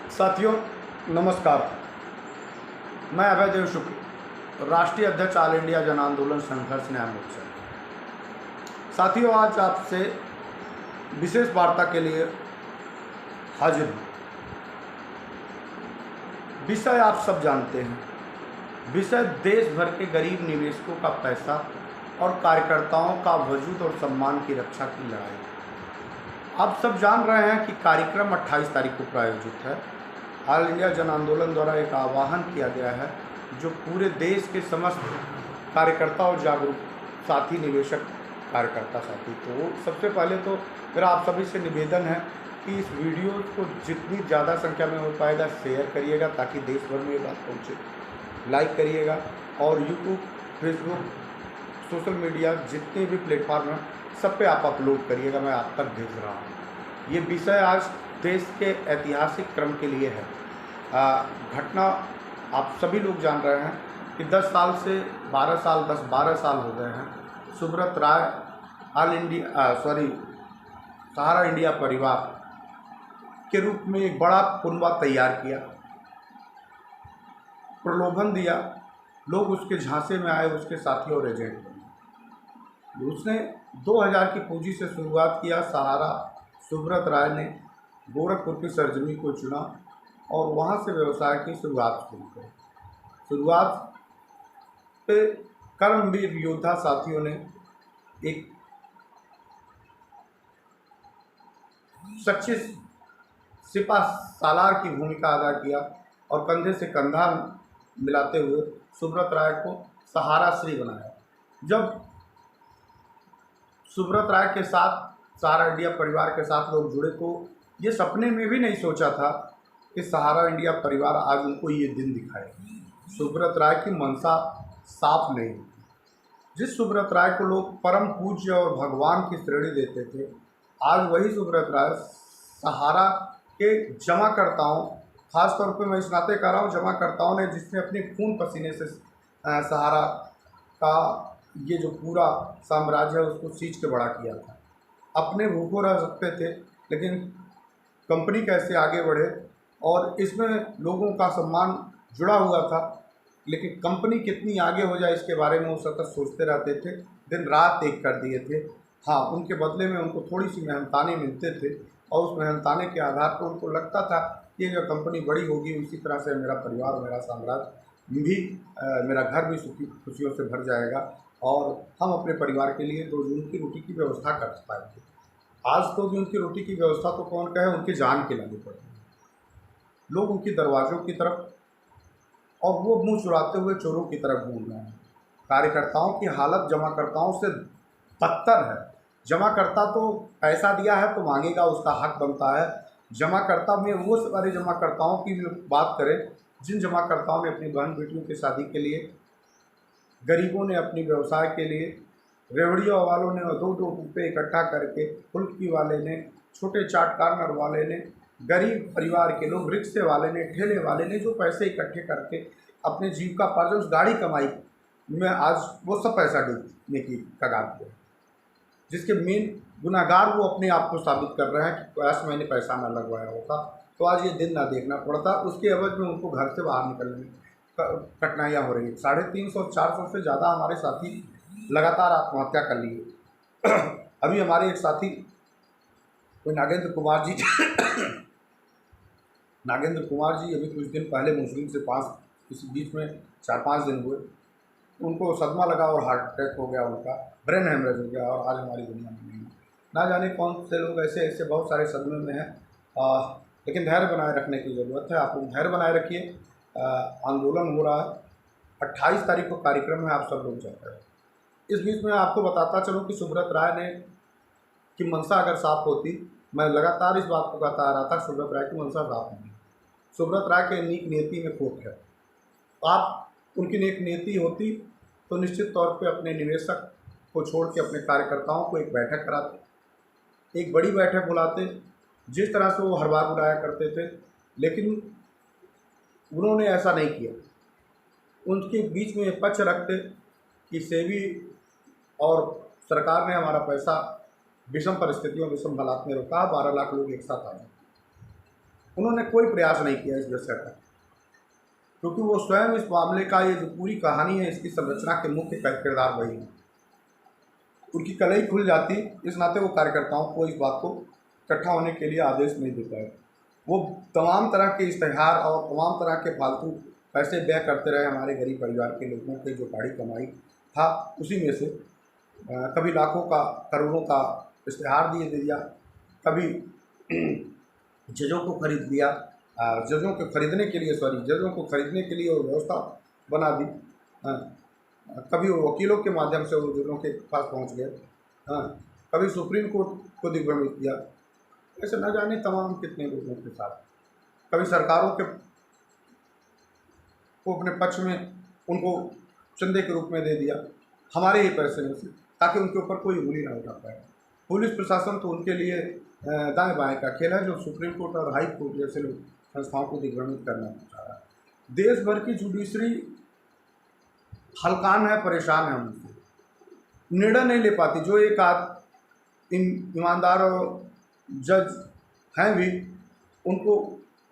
साथियों नमस्कार। मैं अभय देव शुक्ल, राष्ट्रीय अध्यक्ष ऑल इंडिया जन आंदोलन संघर्ष न्याय मोर्चा। साथियों, आज आपसे विशेष वार्ता के लिए हाजिर हूँ। विषय आप सब जानते हैं। विषय देश भर के गरीब निवेशकों का पैसा और कार्यकर्ताओं का वजूद और सम्मान की रक्षा की लड़ाई। आप सब जान रहे हैं कि कार्यक्रम 28 तारीख को प्रायोजित है। ऑल इंडिया जन आंदोलन द्वारा एक आह्वान किया गया है जो पूरे देश के समस्त कार्यकर्ता और जागरूक साथी, निवेशक कार्यकर्ता साथी, तो सबसे पहले तो मेरा आप सभी से निवेदन है कि इस वीडियो को जितनी ज़्यादा संख्या में हो पाएगा शेयर करिएगा ताकि देश भर में ये बात पहुँचे। लाइक करिएगा और यूट्यूब, फेसबुक, सोशल मीडिया जितने भी प्लेटफॉर्म हैं सब पे आप अपलोड करिएगा। मैं आप तक भेज रहा हूँ। ये विषय आज देश के ऐतिहासिक क्रम के लिए है। घटना आप सभी लोग जान रहे हैं कि 10 साल से 12 साल हो गए हैं। सुब्रत राय सहारा इंडिया परिवार के रूप में एक बड़ा कुनबा तैयार किया, प्रलोभन दिया, लोग उसके झांसे में आए, उसके साथी और एजेंट बने। उसने 2000 की पूंजी से शुरुआत किया। सहारा सुब्रत राय ने गोरखपुर की सरजमी को चुना और वहाँ से व्यवसाय की शुरुआत शुरू करी। शुरुआत पे कर्मवीर योद्धा साथियों ने एक सच्चे सिपा सालार की भूमिका अदा किया और कंधे से कंधा मिलाते हुए सुब्रत राय को सहारा श्री बनाया। जब सुब्रत राय के साथ सहारा इंडिया परिवार के साथ लोग जुड़े तो ये सपने में भी नहीं सोचा था कि सहारा इंडिया परिवार आज उनको ये दिन दिखाए। सुब्रत राय की मंशा साफ नहीं थी। जिस सुब्रत राय को लोग परम पूज्य और भगवान की श्रेणी देते थे, आज वही सुब्रत राय सहारा के जमाकर्ताओं, खासतौर पे मैं इस नाते कह रहा हूँ, जमाकर्ताओं ने जिसने अपने खून पसीने से सहारा का ये जो पूरा साम्राज्य है उसको सींच के बड़ा किया था। अपने भूखों रह सकते थे लेकिन कंपनी कैसे आगे बढ़े और इसमें लोगों का सम्मान जुड़ा हुआ था, लेकिन कंपनी कितनी आगे हो जाए इसके बारे में वो सतत सोचते रहते थे, दिन रात एक कर दिए थे। हाँ, उनके बदले में उनको थोड़ी सी मेहनताने मिलते थे और उस मेहनताने के आधार पर उनको लगता था कि जो कंपनी बड़ी होगी उसी तरह से मेरा परिवार, मेरा साम्राज्य भी, मेरा घर भी सुखी खुशियों से भर जाएगा और हम अपने परिवार के लिए 2 जून की रोटी की व्यवस्था कर पाएंगे। आज 2 जून की रोटी की व्यवस्था तो कौन कहे, उनकी जान के लानी पड़ती है। लोग उनकी दरवाज़ों की तरफ और वो मुंह चुराते हुए चोरों की तरफ घूम रहे हैं। कार्यकर्ताओं की हालत जमाकर्ताओं से बदतर है। जमाकर्ता तो पैसा दिया है तो मांगेगा, उसका हक बनता है। जमाकर्ता में वो सारे जमाकर्ताओं की भी बात करें जिन जमाकर्ताओं ने अपनी बहन बेटियों की शादी के लिए, गरीबों ने अपनी व्यवसाय के लिए, रेवड़ियों वालों ने 2-2 रुपये इकट्ठा करके, फुल्की वाले ने, छोटे चाट कार्नर वाले ने, गरीब परिवार के लोग, रिक्शे वाले ने, ठेले वाले ने जो पैसे इकट्ठे करके अपने जीविकापार्जन, उस गाड़ी कमाई में आज वो सब पैसा डूबने की कगार पे, जिसके मेन गुनाहगार वो अपने आप को साबित कर रहे हैं कि काश मैंने पैसा ना लगवाया होता तो आज ये दिन ना देखना पड़ता। उसके एवज में उनको घर से बाहर निकलने में कठिनाइयाँ हो रही है। 350-400 से ज़्यादा हमारे साथी लगातार आत्महत्या कर लिए। अभी हमारे एक साथी कोई नागेंद्र कुमार जी अभी कुछ दिन पहले मुस्लिम से पास, इस बीच में 4-5 दिन हुए, उनको सदमा लगा और हार्ट अटैक हो गया, उनका ब्रेन हेमरेज हो गया और आज हमारी दुनिया में नहीं। ना जाने कौन से लोग ऐसे ऐसे बहुत सारे सदमे में हैं, लेकिन धैर्य बनाए रखने की ज़रूरत है। आप लोग धैर्य बनाए रखिए। आंदोलन हो रहा है, 28 तारीख को कार्यक्रम है, आप सब लोग जाते हैं। इस बीच में आपको बताता चलूँ कि सुब्रत राय ने की मंशा अगर साफ होती, मैं लगातार इस बात को कहता आ रहा था, सुब्रत राय की मंशा साफ नहीं। सुब्रत राय के नेक नीति में खोट है। आप उनकी नेक नीति होती तो निश्चित तौर पे अपने निवेशक को छोड़ के अपने कार्यकर्ताओं को एक बैठक कराते, एक बड़ी बैठक बुलाते, जिस तरह से वो हर बार बुलाया करते थे, लेकिन उन्होंने ऐसा नहीं किया। उनके बीच में पक्ष रखते कि सेबी और सरकार ने हमारा पैसा विषम परिस्थितियों, विषम हालात में रोका, 12 लाख लोग एक साथ आए। उन्होंने कोई प्रयास नहीं किया इस विषय पर, क्योंकि वो स्वयं इस मामले का, ये जो पूरी कहानी है इसकी संरचना के मुख्य किरदार वही हैं। उनकी कलई खुल जाती, इस नाते वो कार्यकर्ताओं को इस बात को इकट्ठा होने के लिए आदेश नहीं दे पाए। वो तमाम तरह के इश्तेहार और तमाम तरह के फालतू पैसे व्यय करते रहे हमारे गरीब परिवार के लोगों के जो गाड़ी कमाई था उसी में से कभी लाखों का करोड़ों का इश्तेहार दे दिया, कभी जजों को खरीद लिया, जजों को खरीदने के लिए जजों को खरीदने के लिए वो व्यवस्था बना दी। कभी वो वकीलों के माध्यम से वो जजों के पास पहुंच गए। कभी सुप्रीम कोर्ट को दिग्भ्रमित किया। ऐसे न जाने तमाम कितने लोगों के साथ, कभी सरकारों के को अपने पक्ष में उनको चंदे के रूप में दे दिया हमारे ही पैसे में से, ताकि उनके ऊपर कोई उंगली ना उठा पाए। पुलिस प्रशासन तो उनके लिए दाएं बाएं का खेल है, जो सुप्रीम कोर्ट और हाई कोर्ट जैसे लोग संस्थाओं को दिग्भ्रमित करना चाह रहा है। देश भर की जुडिशरी हलकान है, परेशान है, उनसे निर्णय नहीं ले पाती। जो एक आध ईमानदार और जज हैं भी, उनको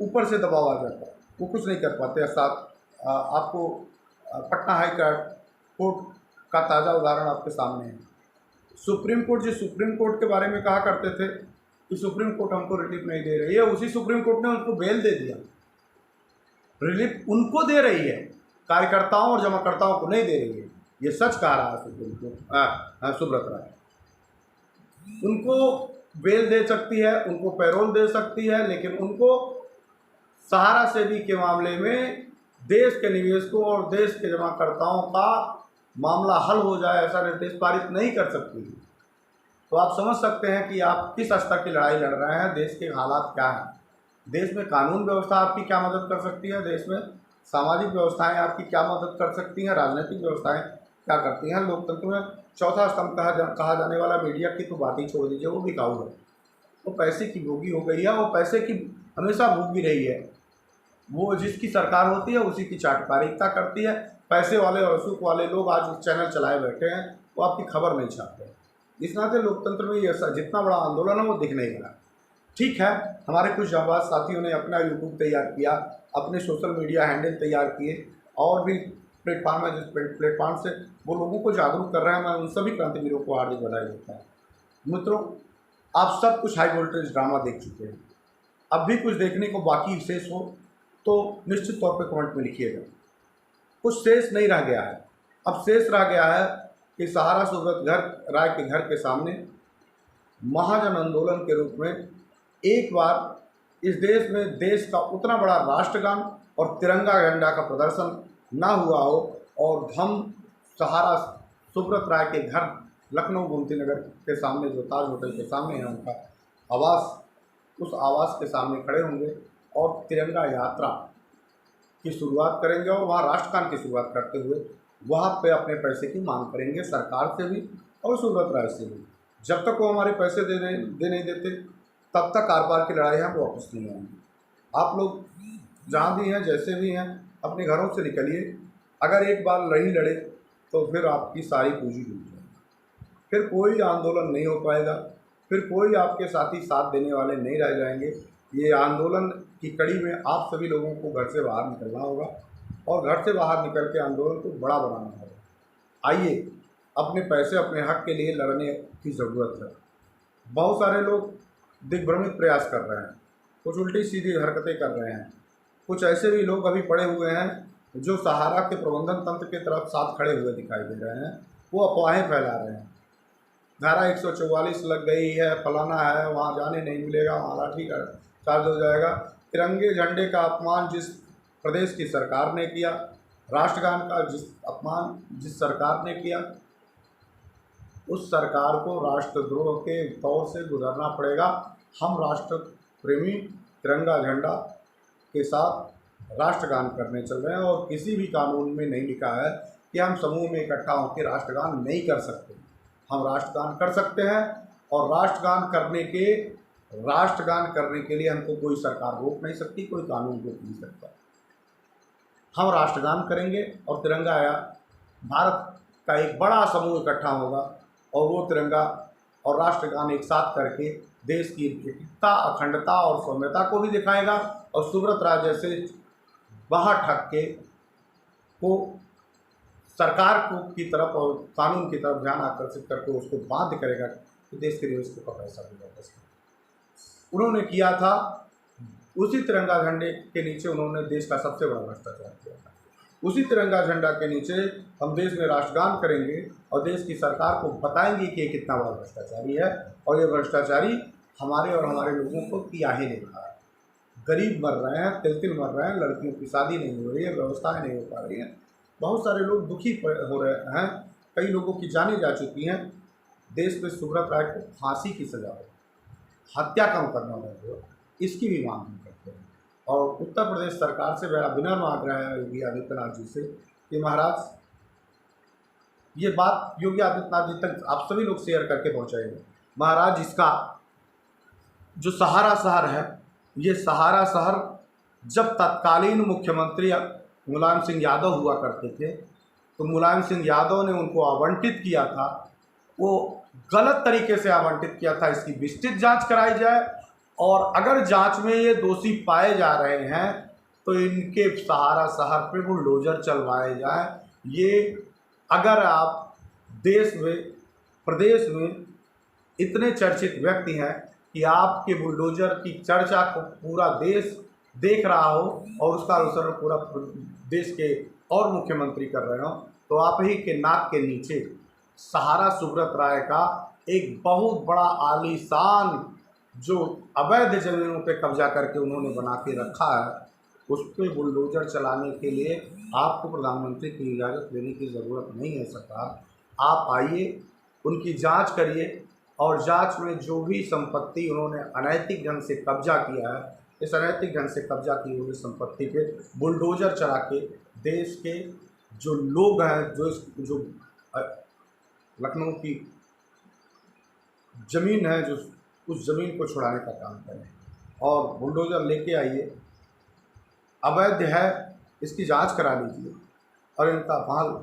ऊपर से दबाव आ जाता है, वो कुछ नहीं कर पाते। साथ आपको पटना हाई कोर्ट का ताज़ा उदाहरण आपके सामने है। सुप्रीम कोर्ट के बारे में कहा करते थे कि सुप्रीम कोर्ट हमको रिलीफ नहीं दे रही है, उसी सुप्रीम कोर्ट ने उनको बेल दे दिया। रिलीफ उनको दे रही है, कार्यकर्ताओं और जमाकर्ताओं को नहीं दे रही है। ये सच कह रहा है सुप्रीम कोर्ट, सुब्रत राय। उनको बेल दे सकती है, उनको पैरोल दे सकती है, लेकिन उनको सहारा सेवी के मामले में देश के निवेशकों और देश के जमाकर्ताओं का मामला हल हो जाए ऐसा निर्देश पारित नहीं कर सकती। तो आप समझ सकते हैं कि आप किस स्तर की लड़ाई लड़ रहे हैं, देश के हालात क्या हैं। देश में कानून व्यवस्था आपकी क्या मदद कर सकती है, देश में सामाजिक व्यवस्थाएं आपकी क्या मदद कर सकती हैं, राजनीतिक व्यवस्थाएं क्या करती हैं। लोकतंत्र में चौथा स्तंभ कहा जाने वाला मीडिया की तो बात ही छोड़ दीजिए, वो बिकाऊ है, वो पैसे की भोगी हो गई है, वो पैसे की हमेशा भूख भी रही है। वो जिसकी सरकार होती है उसी की चाटकारिता करती है। पैसे वाले और असूख वाले लोग आज चैनल चलाए बैठे हैं, वो आपकी खबर नहीं छापते। इस नाते लोकतंत्र में ये जितना बड़ा आंदोलन है वो दिख नहीं रहा। ठीक है, हमारे कुछ जांबाज साथियों ने अपना यूट्यूब तैयार किया, अपने सोशल मीडिया हैंडल तैयार किए, और भी प्लेटफार्म है जिस प्लेटफार्म से वो लोगों को जागरूक कर रहे हैं। मैं उन सभी क्रांतिवीरों को हार्दिक बधाई देता हूँ। मित्रों, आप सब कुछ हाई वोल्टेज ड्रामा देख चुके हैं, अब भी कुछ देखने को बाकी शेष हो तो निश्चित तौर पर कमेंट में लिखिएगा। कुछ शेष नहीं रह गया है। अब शेष रह गया है कि सहारा सुब्रत राय के घर के सामने महाजन आंदोलन के रूप में एक बार इस देश में देश का उतना बड़ा राष्ट्रगान और तिरंगा झंडा का प्रदर्शन ना हुआ हो, और हम सहारा सुब्रत राय के घर लखनऊ गोमती नगर के सामने जो ताज होटल के सामने है उनका आवास, उस आवास के सामने खड़े होंगे और तिरंगा यात्रा की शुरुआत करेंगे, और वहाँ राष्ट्रगान की शुरुआत करते हुए वहाँ पे अपने पैसे की मांग करेंगे सरकार से भी और सुब्रत राय से भी। जब तक वो हमारे पैसे दे नहीं देते तब तक आर पार की लड़ाई हम वापस नहीं आएंगे। आप लोग जहाँ भी हैं, जैसे भी हैं, अपने घरों से निकलिए। अगर एक बार नहीं लड़े तो फिर आपकी सारी पूंजी डूब जाएगी, फिर कोई आंदोलन नहीं हो पाएगा, फिर कोई आपके साथी साथ देने वाले नहीं रह जाएंगे। ये आंदोलन की कड़ी में आप सभी लोगों को घर से बाहर निकलना होगा, और घर से बाहर निकल के आंदोलन को बड़ा बनाना होगा। आइए, अपने पैसे अपने हक के लिए लड़ने की ज़रूरत है। बहुत सारे लोग दिग्भ्रमित प्रयास कर रहे हैं, कुछ उल्टी सीधी हरकतें कर रहे हैं, कुछ ऐसे भी लोग अभी पड़े हुए हैं जो सहारा के प्रबंधन तंत्र की तरफ साथ खड़े हुए दिखाई दे रहे हैं। वो अफवाहें फैला रहे हैं, धारा 144 लग गई है, फलाना है, वहाँ जाने नहीं मिलेगा, वहाँ लाठी चार्ज हो जाएगा। तिरंगे झंडे का अपमान जिस प्रदेश की सरकार ने किया, राष्ट्रगान का अपमान जिस सरकार ने किया, उस सरकार को राष्ट्रद्रोह के दौर से गुजरना पड़ेगा। हम राष्ट्र प्रेमी तिरंगा झंडा के साथ राष्ट्रगान करने चल रहे हैं, और किसी भी कानून में नहीं लिखा है कि हम समूह में इकट्ठा होकर राष्ट्रगान नहीं कर सकते। हम राष्ट्रगान कर सकते हैं, और राष्ट्रगान करने के लिए हमको कोई सरकार रोक नहीं सकती, कोई कानून रोक नहीं सकता। हम राष्ट्रगान करेंगे और तिरंगा या भारत का एक बड़ा समूह इकट्ठा होगा, और वो तिरंगा और राष्ट्रगान एक साथ करके देश की एकता, अखंडता और सौम्यता को भी दिखाएगा, और सुब्रत राय जैसे बाहर ठग के को सरकार को की तरफ और कानून की तरफ ध्यान आकर्षित करके उसको बाध्य करेगा कि देश के निवेशकों का पैसा भी वापस करें। उन्होंने किया था, उसी तिरंगा झंडे के नीचे उन्होंने देश का सबसे बड़ा भ्रष्टाचार किया था। उसी तिरंगा झंडा के नीचे हम देश में राष्ट्रगान करेंगे और देश की सरकार को बताएंगे कि ये कितना बड़ा भ्रष्टाचारी है, और ये भ्रष्टाचारी हमारे और हमारे लोगों को किया ही नहीं रहा है। गरीब मर रहे हैं, तिल मर रहे हैं, लड़कियों की शादी नहीं हो रही है, व्यवस्थाएं नहीं हो पा रही हैं, बहुत सारे लोग दुखी हो रहे हैं, कई लोगों की जानें जा चुकी हैं। देश में सुब्रत राय को फांसी की सजा हो, हत्या का मुकदमा दर्ज हो, इसकी भी मांग हम करते हैं। और उत्तर प्रदेश सरकार से मेरा विनम्र आग्रह है योगी आदित्यनाथ जी से कि महाराज ये बात योगी आदित्यनाथ जी तक आप सभी लोग शेयर करके पहुँचाएंगे। महाराज इसका जो सहारा शहर है, ये सहारा शहर जब तत्कालीन मुख्यमंत्री मुलायम सिंह यादव हुआ करते थे, तो मुलायम सिंह यादव ने उनको आवंटित किया था, वो गलत तरीके से आवंटित किया था। इसकी विस्तृत जांच कराई जाए, और अगर जांच में ये दोषी पाए जा रहे हैं तो इनके सहारा शहर पे बुलडोजर चलवाए जाए। ये अगर आप देश में, प्रदेश में इतने चर्चित व्यक्ति हैं कि आपके बुलडोजर की चर्चा को पूरा देश देख रहा हो और उसका अनुसरण पूरा देश के और मुख्यमंत्री कर रहे हो, तो आप ही के नाक के नीचे सहारा सुब्रत राय का एक बहुत बड़ा आलीशान जो अवैध ज़मीनों पे कब्जा करके उन्होंने बना के रखा है, उस पर बुलडोजर चलाने के लिए आपको प्रधानमंत्री की इजाज़त लेने की ज़रूरत नहीं है। सरकार, आप आइए, उनकी जांच करिए, और जांच में जो भी संपत्ति उन्होंने अनैतिक ढंग से कब्जा किया है, इस अनैतिक ढंग से कब्जा की हुई संपत्ति पे बुलडोजर चला के देश के जो लोग हैं, जो लखनऊ की ज़मीन है, जो उस ज़मीन को छुड़ाने का काम करें, और बुलडोजर लेके आइए। अवैध है, इसकी जांच करा लीजिए, और इनका माल,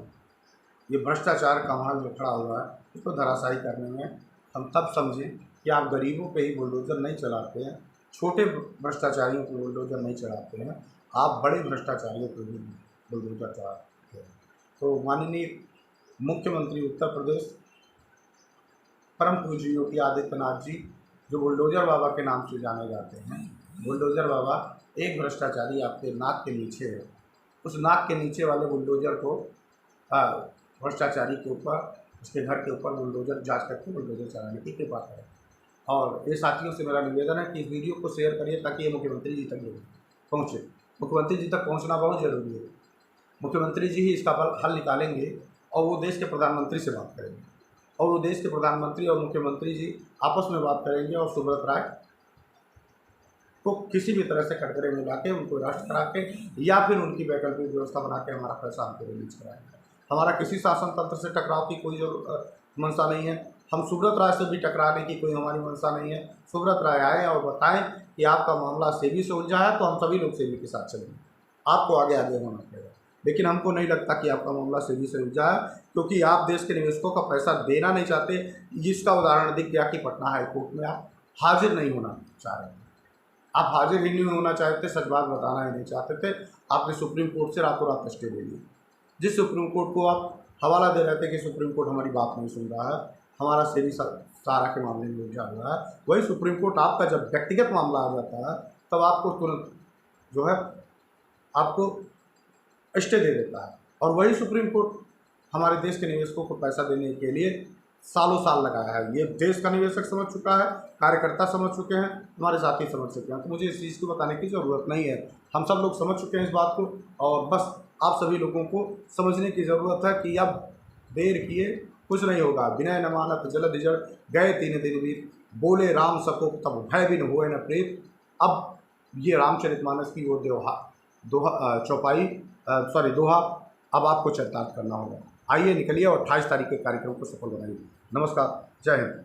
ये भ्रष्टाचार का माल जो खड़ा हुआ है, इसको धराशायी करने में हम तब समझें कि आप गरीबों पे ही बुलडोजर नहीं चलाते हैं, छोटे भ्रष्टाचारियों को बुलडोजर नहीं चलाते हैं, आप बड़े भ्रष्टाचारियों को भी बुलडोजर चलाते हैं। तो माननीय मुख्यमंत्री उत्तर प्रदेश परम पूज्य योगी आदित्यनाथ जी, जो बुलडोजर बाबा के नाम से जाने जाते हैं, बुलडोजर बाबा एक भ्रष्टाचारी आपके नाक के नीचे है, उस नाक के नीचे वाले बुलडोजर को भ्रष्टाचारी के ऊपर, उसके घर के ऊपर बुलडोजर जांच करके बुलडोजर चलाने की कृपा करें। और ये साथियों से मेरा निवेदन है कि इस वीडियो को शेयर करिए ताकि ये मुख्यमंत्री जी तक पहुँचे। मुख्यमंत्री जी तक पहुँचना बहुत ज़रूरी है। मुख्यमंत्री जी ही इसका हल निकालेंगे, और वो देश के प्रधानमंत्री से बात करेंगे, और वो देश के प्रधानमंत्री और मुख्यमंत्री जी आपस में बात करेंगे, और सुब्रत राय को किसी भी तरह से कटघरे में ला के उनको अरेस्ट करा के, या फिर उनकी वैकल्पिक व्यवस्था बना के हमारा पैसा हमको रिलीज कराएंगे। हमारा किसी शासन तंत्र से टकराव की कोई मंशा नहीं है, हम सुब्रत राय से भी टकराने की कोई हमारी मंशा नहीं है। सुब्रत राय आए और बताएं कि आपका मामला सेबी से उलझा है, तो हम सभी लोग सेबी के साथ चलेंगे, आपको आगे आगे होना पड़ेगा। लेकिन हमको नहीं लगता कि आपका मामला सेबी से उलझा है, क्योंकि आप देश के निवेशकों का पैसा देना नहीं चाहते। जिसका उदाहरण दिख गया कि पटना हाईकोर्ट में आप हाजिर नहीं होना चाह रहे हैं, आप हाजिर ही नहीं होना चाहते, सच बात बताना ही नहीं चाहते थे। आपने सुप्रीम कोर्ट से रातों रात स्टे ले लिया, जिस सुप्रीम कोर्ट को आप हवाला दे रहे थे कि सुप्रीम कोर्ट हमारी बात नहीं सुन रहा है, हमारा सेबी सारा के मामले में उलझा हुआ है, वही सुप्रीम कोर्ट आपका जब व्यक्तिगत मामला आ जाता है तब आपको तुरंत जो है आपको स्टे दे देता है। और वही सुप्रीम कोर्ट हमारे देश के निवेशकों को पैसा देने के लिए सालों साल लगाया है। ये देश का निवेशक समझ चुका है, कार्यकर्ता समझ चुके हैं, हमारे साथी समझ चुके हैं, तो मुझे इस चीज़ को बताने की ज़रूरत नहीं है। हम सब लोग समझ चुके हैं इस बात को, और बस आप सभी लोगों को समझने की ज़रूरत है कि अब देर किए कुछ नहीं होगा। विनय न मानत जलद जड़ गए तीन दिन वीर, बोले राम सको तब भय बिन हुए न प्रेत। अब ये रामचरितमानस की वो दोहा अब आपको चरितार्थ करना होगा। आइए निकलिए और 28 तारीख के कार्यक्रम को सफल बनाइए। नमस्कार, जय हिंद।